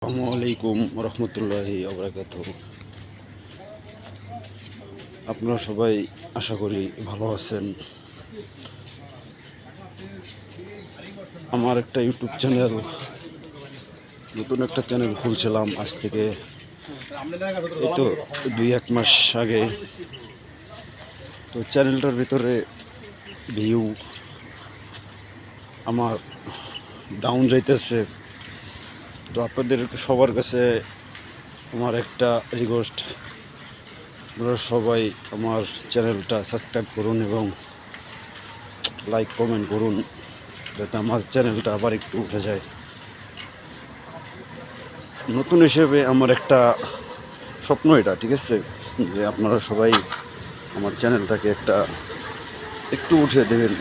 আসসালামু আলাইকুম রহমতুল্লাহি ওবরাকাতুহু। আপনারা সবাই আশা করি ভালো আছেন। আমার একটা ইউটিউব চ্যানেল, নতুন একটা চ্যানেল খুলছিলাম আজ থেকে এই তো 2-1 মাস আগে। তো চ্যানেলটার ভিতরে ভিউ আমার ডাউন যাইতেছে। তো আপনাদের সবার কাছে আমার একটা রিকোয়েস্ট, আপনারা সবাই আমার চ্যানেলটা সাবস্ক্রাইব করুন এবং লাইক কমেন্ট করুন, যাতে আমার চ্যানেলটা আবার একটু উঠে যায়। নতুন হিসেবে আমার একটা স্বপ্ন এটা, ঠিক আছে, যে আপনারা সবাই আমার চ্যানেলটাকে একটু উঠিয়ে দেবেন।